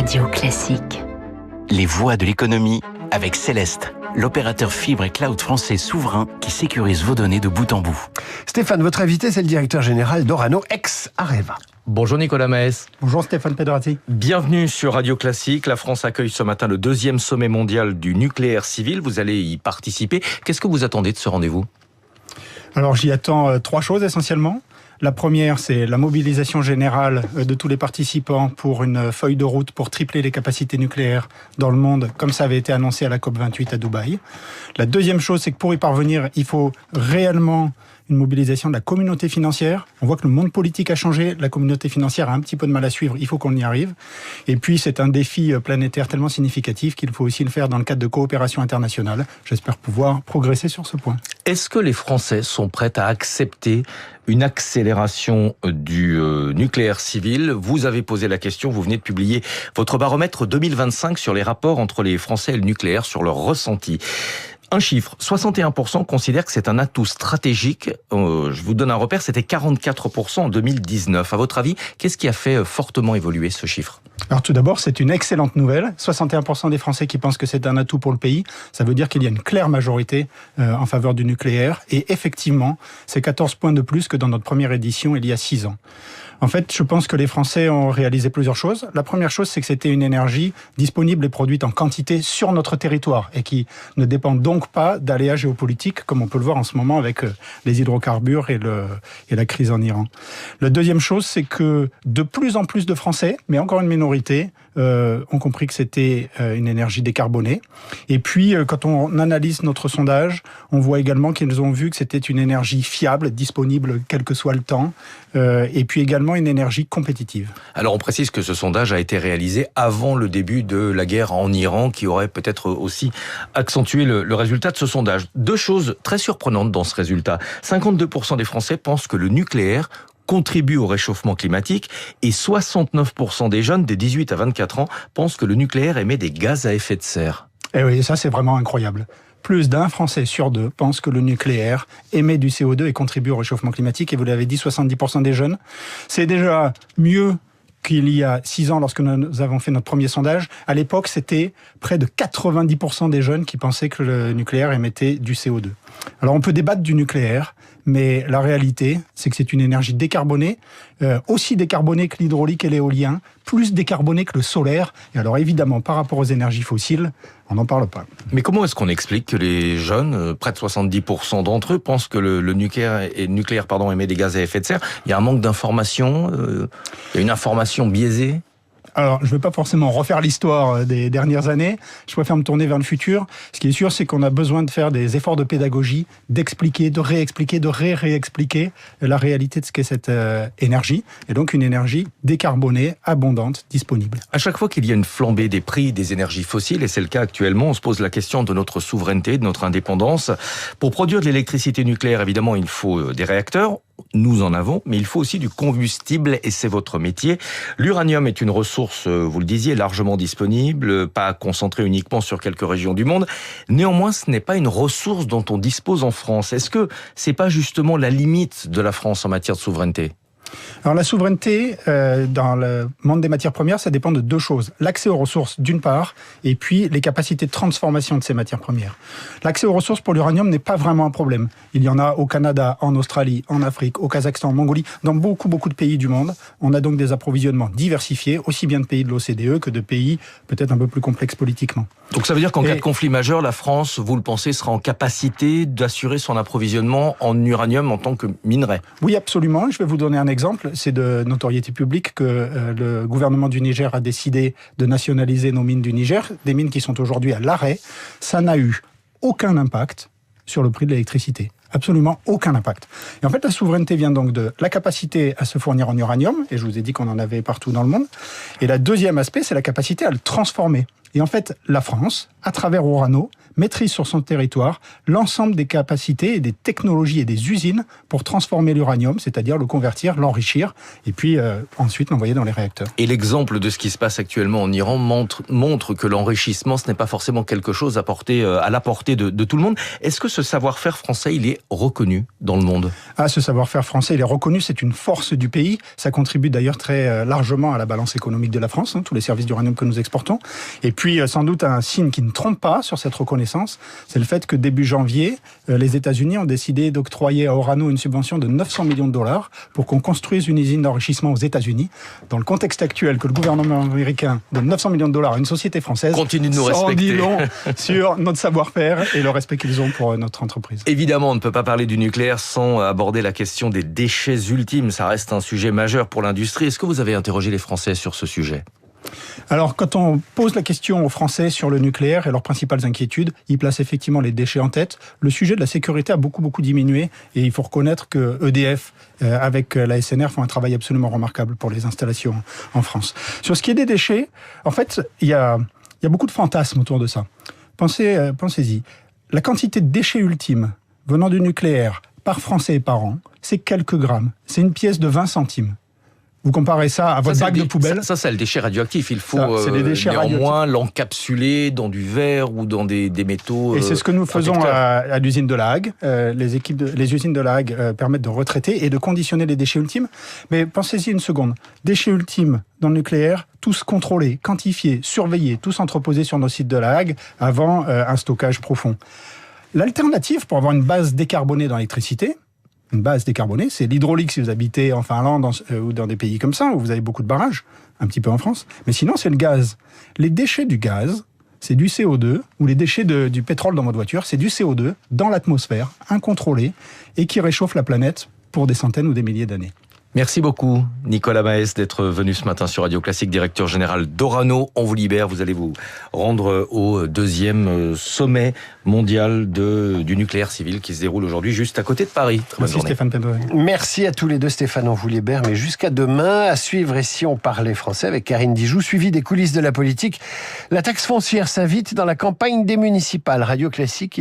Radio Classique. Les voix de l'économie avec Céleste, l'opérateur fibre et cloud français souverain qui sécurise vos données de bout en bout. Stéphane, votre invité, c'est le directeur général d'Orano, ex-Areva. Bonjour Nicolas Maes. Bonjour Stéphane Pedrati. Bienvenue sur Radio Classique. La France accueille ce matin le 2e sommet mondial du nucléaire civil. Vous allez y participer. Qu'est-ce que vous attendez de ce rendez-vous ? Alors j'y attends 3 choses essentiellement. La première, c'est la mobilisation générale de tous les participants pour une feuille de route pour tripler les capacités nucléaires dans le monde, comme ça avait été annoncé à la COP28 à Dubaï. La deuxième chose, c'est que pour y parvenir, il faut réellement une mobilisation de la communauté financière. On voit que le monde politique a changé, la communauté financière a un petit peu de mal à suivre, il faut qu'on y arrive. Et puis c'est un défi planétaire tellement significatif qu'il faut aussi le faire dans le cadre de coopération internationale. J'espère pouvoir progresser sur ce point. Est-ce que les Français sont prêts à accepter une accélération du nucléaire civil ? Vous avez posé la question, vous venez de publier votre baromètre 2025 sur les rapports entre les Français et le nucléaire, sur leur ressenti. Un chiffre, 61% considèrent que c'est un atout stratégique. Je vous donne un repère, c'était 44% en 2019. À votre avis, qu'est-ce qui a fait fortement évoluer ce chiffre ? Alors tout d'abord, c'est une excellente nouvelle. 61% des Français qui pensent que c'est un atout pour le pays. Ça veut dire qu'il y a une claire majorité en faveur du nucléaire. Et effectivement, c'est 14 points de plus que dans notre première édition il y a 6 ans. En fait, je pense que les Français ont réalisé plusieurs choses. La première chose, c'est que c'était une énergie disponible et produite en quantité sur notre territoire et qui ne dépend donc pas d'aléas géopolitiques, comme on peut le voir en ce moment avec les hydrocarbures et la crise en Iran. La deuxième chose, c'est que de plus en plus de Français, mais encore une minorité, ont compris que c'était une énergie décarbonée. Et puis, quand on analyse notre sondage, on voit également qu'ils ont vu que c'était une énergie fiable, disponible quel que soit le temps, et puis également une énergie compétitive. Alors on précise que ce sondage a été réalisé avant le début de la guerre en Iran, qui aurait peut-être aussi accentué le résultat de ce sondage. 2 choses très surprenantes dans ce résultat. 52% des Français pensent que le nucléaire contribue au réchauffement climatique et 69% des jeunes des 18 à 24 ans pensent que le nucléaire émet des gaz à effet de serre. Et oui, ça c'est vraiment incroyable. Plus d'1 Français sur 2 pense que le nucléaire émet du CO2 et contribue au réchauffement climatique. Et vous l'avez dit, 70% des jeunes. C'est déjà mieux qu'il y a 6 ans lorsque nous avons fait notre premier sondage. À l'époque, c'était près de 90% des jeunes qui pensaient que le nucléaire émettait du CO2. Alors on peut débattre du nucléaire, mais la réalité, c'est que c'est une énergie décarbonée, aussi décarbonée que l'hydraulique et l'éolien, plus décarbonée que le solaire. Et alors évidemment, par rapport aux énergies fossiles, on n'en parle pas. Mais comment est-ce qu'on explique que les jeunes, près de 70% d'entre eux, pensent que le nucléaire émet des gaz à effet de serre ? Il y a un manque d'information, il y a une information biaisée ? Alors, je ne vais pas forcément refaire l'histoire des dernières années. Je préfère me tourner vers le futur. Ce qui est sûr, c'est qu'on a besoin de faire des efforts de pédagogie, d'expliquer, de réexpliquer, de réexpliquer la réalité de ce qu'est cette énergie. Et donc, une énergie décarbonée, abondante, disponible. À chaque fois qu'il y a une flambée des prix des énergies fossiles, et c'est le cas actuellement, on se pose la question de notre souveraineté, de notre indépendance. Pour produire de l'électricité nucléaire, évidemment, il faut des réacteurs. Nous en avons, mais il faut aussi du combustible et c'est votre métier. L'uranium est une ressource, vous le disiez, largement disponible, pas concentrée uniquement sur quelques régions du monde. Néanmoins, ce n'est pas une ressource dont on dispose en France. Est-ce que c'est pas justement la limite de la France en matière de souveraineté ? Alors la souveraineté dans le monde des matières premières, ça dépend de 2 choses. L'accès aux ressources d'une part, et puis les capacités de transformation de ces matières premières. L'accès aux ressources pour l'uranium n'est pas vraiment un problème. Il y en a au Canada, en Australie, en Afrique, au Kazakhstan, en Mongolie, dans beaucoup de pays du monde. On a donc des approvisionnements diversifiés, aussi bien de pays de l'OCDE que de pays peut-être un peu plus complexes politiquement. Donc ça veut dire qu'en cas de conflit majeur, la France, vous le pensez, sera en capacité d'assurer son approvisionnement en uranium en tant que minerai ? Oui, absolument. Je vais vous donner un exemple. C'est de notoriété publique que le gouvernement du Niger a décidé de nationaliser nos mines du Niger, des mines qui sont aujourd'hui à l'arrêt. Ça n'a eu aucun impact sur le prix de l'électricité. Absolument aucun impact. Et en fait, la souveraineté vient donc de la capacité à se fournir en uranium, et je vous ai dit qu'on en avait partout dans le monde. Et le deuxième aspect, c'est la capacité à le transformer. Et en fait, la France, à travers Orano, maîtrise sur son territoire l'ensemble des capacités et des technologies et des usines pour transformer l'uranium, c'est-à-dire le convertir, l'enrichir, et puis ensuite l'envoyer dans les réacteurs. Et l'exemple de ce qui se passe actuellement en Iran montre que l'enrichissement, ce n'est pas forcément quelque chose à la portée de tout le monde. Est-ce que ce savoir-faire français, il est reconnu dans le monde ? Ce savoir-faire français, il est reconnu, c'est une force du pays. Ça contribue d'ailleurs très largement à la balance économique de la France, tous les services d'uranium que nous exportons. Et puis, sans doute, un signe qui ne trompe pas sur cette reconnaissance, c'est le fait que début janvier, les États-Unis ont décidé d'octroyer à Orano une subvention de 900 millions de dollars pour qu'on construise une usine d'enrichissement aux États-Unis. Dans le contexte actuel, que le gouvernement américain donne 900 millions de dollars à une société française, continue de nous respecter. Ça en dit long sur notre savoir-faire et le respect qu'ils ont pour notre entreprise. Évidemment, on ne peut pas parler du nucléaire sans aborder la question des déchets ultimes. Ça reste un sujet majeur pour l'industrie. Est-ce que vous avez interrogé les Français sur ce sujet ? Alors, quand on pose la question aux Français sur le nucléaire et leurs principales inquiétudes, ils placent effectivement les déchets en tête. Le sujet de la sécurité a beaucoup diminué et il faut reconnaître que EDF, avec la SNR, font un travail absolument remarquable pour les installations en France. Sur ce qui est des déchets, en fait, il y a beaucoup de fantasmes autour de ça. Pensez-y. La quantité de déchets ultimes venant du nucléaire par Français et par an, c'est quelques grammes. C'est une pièce de 20 centimes. Vous comparez ça à votre bac de poubelle. Ça, c'est le déchet radioactif. Il faut c'est des déchets néanmoins l'encapsuler dans du verre ou dans des métaux. Et c'est ce que nous faisons à l'usine de La Hague. Les usines de La Hague permettent de retraiter et de conditionner les déchets ultimes. Mais pensez-y une seconde. Déchets ultimes dans le nucléaire, tous contrôlés, quantifiés, surveillés, tous entreposés sur nos sites de La Hague avant un stockage profond. L'alternative pour avoir une base décarbonée dans l'électricité, une base décarbonée, c'est l'hydraulique si vous habitez en Finlande ou dans des pays comme ça, où vous avez beaucoup de barrages, un petit peu en France. Mais sinon, c'est le gaz. Les déchets du gaz, c'est du CO2, ou les déchets du pétrole dans votre voiture, c'est du CO2 dans l'atmosphère, incontrôlé, et qui réchauffe la planète pour des centaines ou des milliers d'années. Merci beaucoup, Nicolas Maes, d'être venu ce matin sur Radio Classique, directeur général d'Orano. On vous libère, vous allez vous rendre au 2e sommet mondial du nucléaire civil qui se déroule aujourd'hui juste à côté de Paris. Très bonne journée. Stéphane Pendoy. Merci à tous les deux, Stéphane, on vous libère. Mais jusqu'à demain, à suivre, et si on parlait français, avec Karine Dijoux, suivi des coulisses de la politique. La taxe foncière s'invite dans la campagne des municipales. Radio Classique.